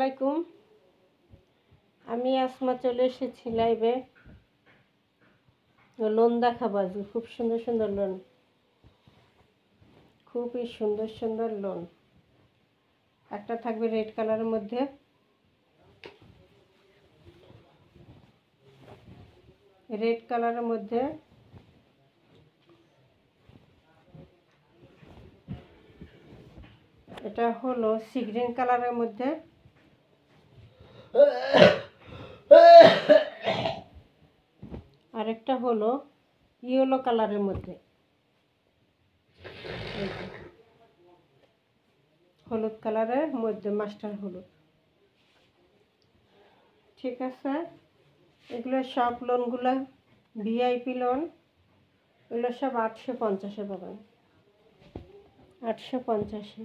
আলাইকুম। আমি আসমা চলে এসেছি লাইভে। লোন দেখাবো আজকে, খুব সুন্দর সুন্দর লোন, খুবই সুন্দর সুন্দর লোন। একটা থাকবে রেড কালারের মধ্যে, রেড কালারের মধ্যে এটা হলো সি গ্রিন কালারের মধ্যে, আরেকটা হলো ইয়েলো কালারের মধ্যে, হলুদ কালারের মধ্যে, মাস্টার হলুদ। ঠিক আছে, এগুলো সব লোনগুলো ভিআইপি লোন। এগুলো সব 850-এ পাবেন, 850-এ।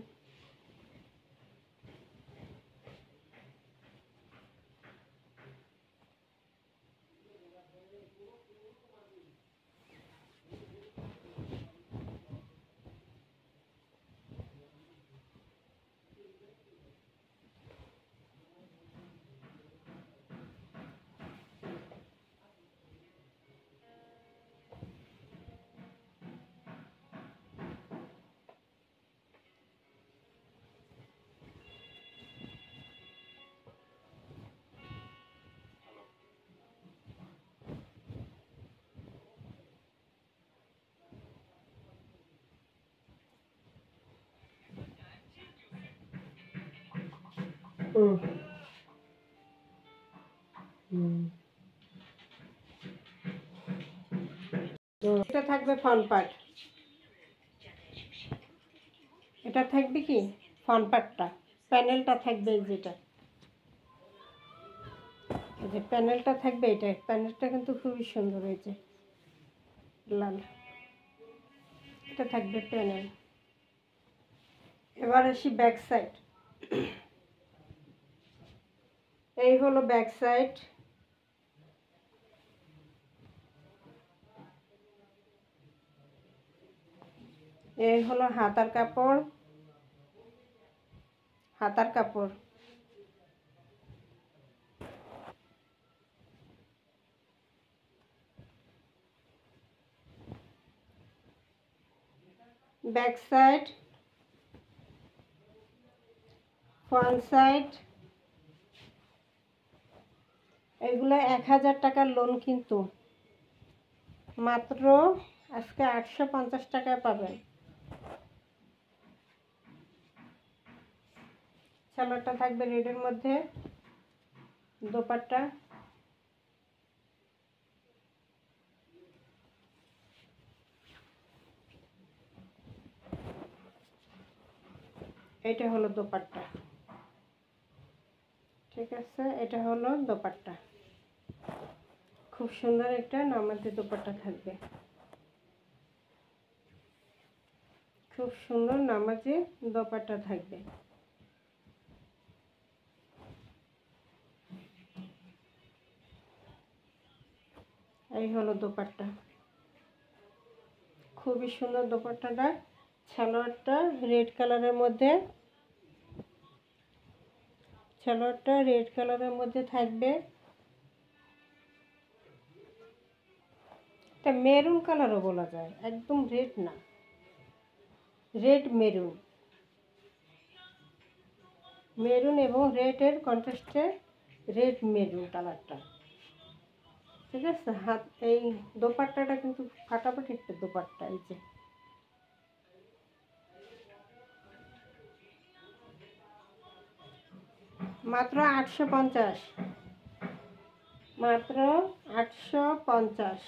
এটা থাকবে ফ্রন্ট পার্ট, এটা থাকবে কি ফ্রন্ট পার্টটা, প্যানেলটা থাকবে যেটা, এই যে প্যানেলটা থাকবে, এটা প্যানেলটা কিন্তু খুবই সুন্দর হয়েছে, লাল। এটা থাকবে প্যানেল। এবার আসি ব্যাক সাইড। এই হলো ব্যাক সাইড। এই হলো হাতার কাপড়, হাতার কাপড়। Back side, front side. এগুলো 1000 টাকার লোন, কিন্তু মাত্র আজকে 850 টাকায় পাবেন। সালোয়ারটা থাকবে রেডের মধ্যে, দোপাট্টা এটা হলো দোপাট্টা। ঠিক আছে, এটা হলো দোপাট্টা। খুব সুন্দর একটা নামাজি দোপাট্টা থাকবে, খুব সুন্দর নামাজি দোপাট্টা থাকবে। এই হলো দোপাট্টা, খুবই সুন্দর দোপাট্টাটা। সালোয়ারটা রেড কালারের মধ্যে, সালোয়ারটা রেড কালারের মধ্যে থাকবে। এটা মেরুন কালারও বলা যায়, একদম রেড না, রেড মেরুন, মেরুন এবং রেডের কন্ট্রাস্টে রেড মেরুন কালারটা। ঠিক আছে, হাত এই দোপাট্টাটা কিন্তু ফাটাফাটি একটা দোপাট্টা। এই যে মাত্র 850, মাত্র 850।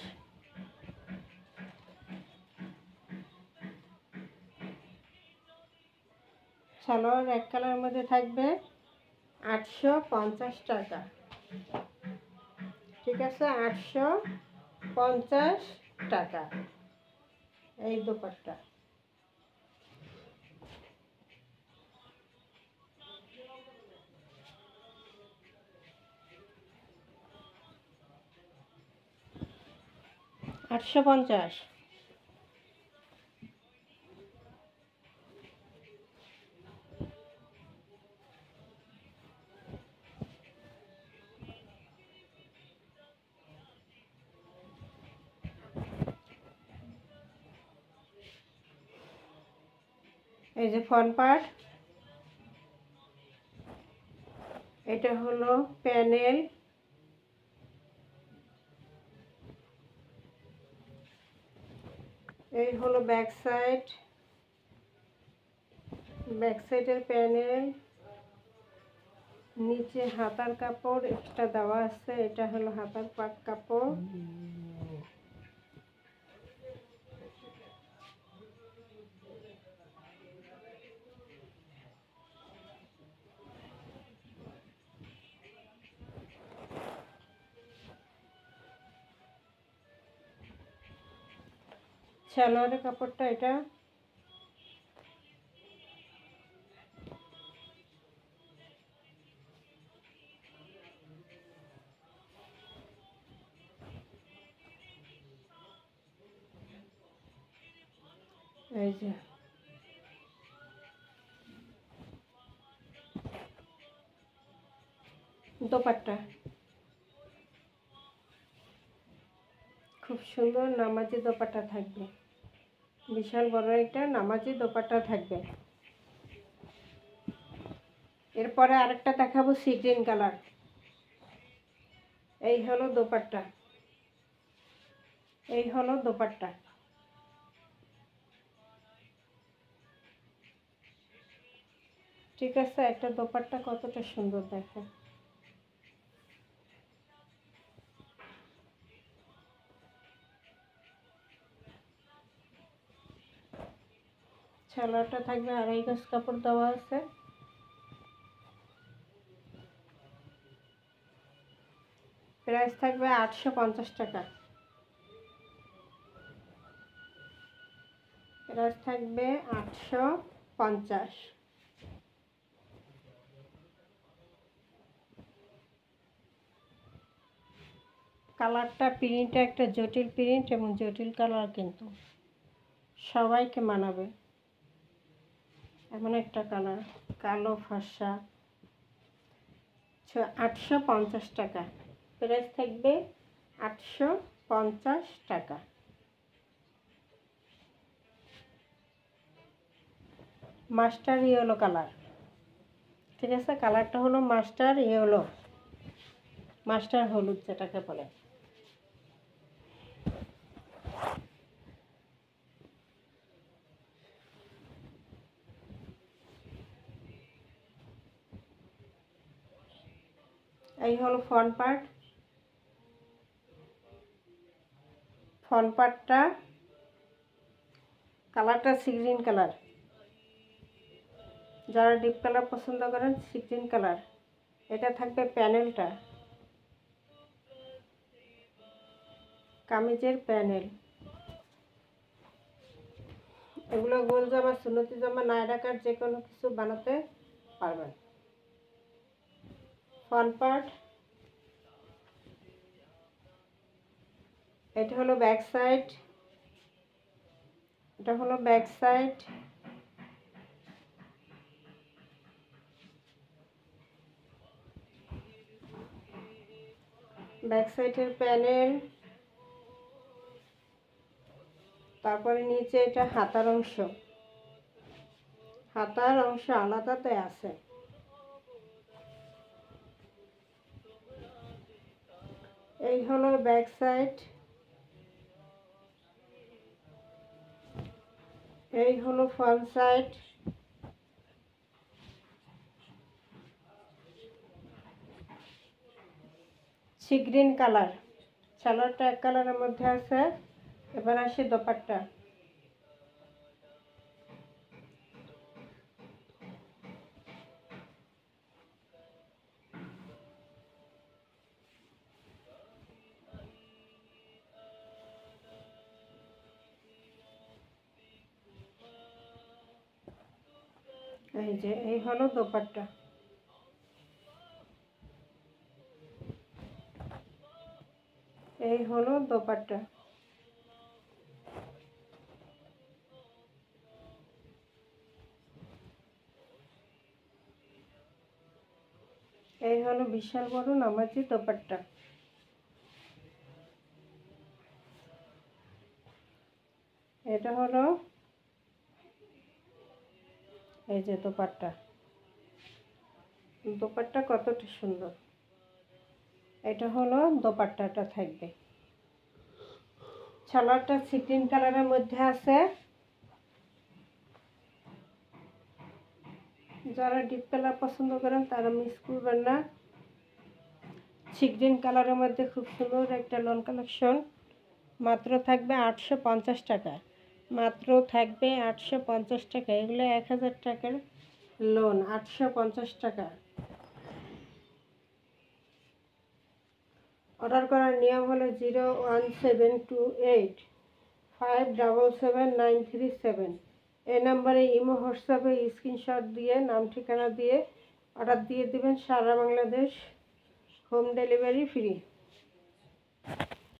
সালোয়ার এক কালারের মধ্যে থাকবে 850 টাকা। ঠিক আছে, 850 টাকা এই দোপাট্টা। আটশো পঞ্চাশ। এই যে ফ্রন্ট পার্ট, এটা হলো প্যানেল, এই হলো ব্যাক সাইড, ব্যাক সাইডের প্যানেল, নিচে হাতার কাপড় এক্সট্রা দেওয়া আছে, এটা হলো হাতার পাট কাপড়। সালোয়ারের কাপড়টা এটা, এই যে দোপাট্টা, খুব সুন্দর নামাজি দোপাট্টা থাকবে, বিশাল বড় একটা নামাজি দোপাট্টা থাকবে। এরপরে আরেকটা দেখাবো সি গ্রিন কালার। এই হলো দোপাট্টা, এই হলো দোপাট্টা। ঠিক আছে, একটা দোপাট্টা কতটা সুন্দর দেখেন। সালোয়ারটা থাকবে আড়াই গজ কাপড় দেওয়া আছে। প্রাইস থাকবে 850 টাকা। প্রাইস থাকবে 850। কালারটা প্রিন্টটা একটা জটিল প্রিন্ট এবং জটিল কালার, কিন্তু সবাইকে মানাবে এমন একটা কালার, কালো ফর্সা। 850 টাকা। প্রাইস থাকবে 850 টাকা। Master yellow colour. ঠিক আছে, কালারটা হলো মাস্টার ইয়েলো, মাস্টার হলুদ যেটাকে বলে। এই হলো ফ্রন্ট পার্ট। ফ্রন্ট পার্টটা কালারটা সি গ্রিন কালার, যারা ডিপ কালার পছন্দ করেন সি গ্রিন কালার। এটা থাকবে প্যানেলটা, কামিজের প্যানেল। এগুলো গোল জামা, সুন্নতি জামা, নায়রা কাট যে কোনো কিছু বানাতে পারবেন। ফ্রন্ট পার্ট, এটা হলো ব্যাক সাইড, এটা হলো ব্যাক সাইড। ব্যাক সাইডের প্যানেল, তারপরে নিচে এটা হাতার অংশ, হাতার অংশ আলাদাতে আছে। এই হলো ব্যাক সাইড, এই হলো front side. Sea green colour, সালোয়ারটা এক কালারের মধ্যে আছে। এবার আসি দোপাট্টা। এই যে এই হলো দোপাট্টা, এই হলো দোপাট্টা। এই হলো বিশাল বড় নামাজি দোপাট্টা। এটা হলো এই যে দোপাট্টা, দোপাট্টা কতটা সুন্দর। এটা হলো দোপাট্টাটা থাকবে। সালোয়ারটা সিগ্রিন কালারের মধ্যে আছে। যারা ডিপ কালার পছন্দ করেন তারা মিস করবেন না। সিগ্রিন কালারের মধ্যে খুব সুন্দর একটা লোন কালেকশন। মাত্র থাকবে 850 টাকা, মাত্র থাকবে 850 টাকা। এগুলো 1000 টাকার লোন, 850 টাকা। অর্ডার করার নিয়ম হলো 01728577937। এই নাম্বারে ইমো হোয়াটসঅ্যাপে স্ক্রিনশট দিয়ে নাম ঠিকানা দিয়ে অর্ডার দিয়ে দেবেন। সারা বাংলাদেশ হোম ডেলিভারি ফ্রি।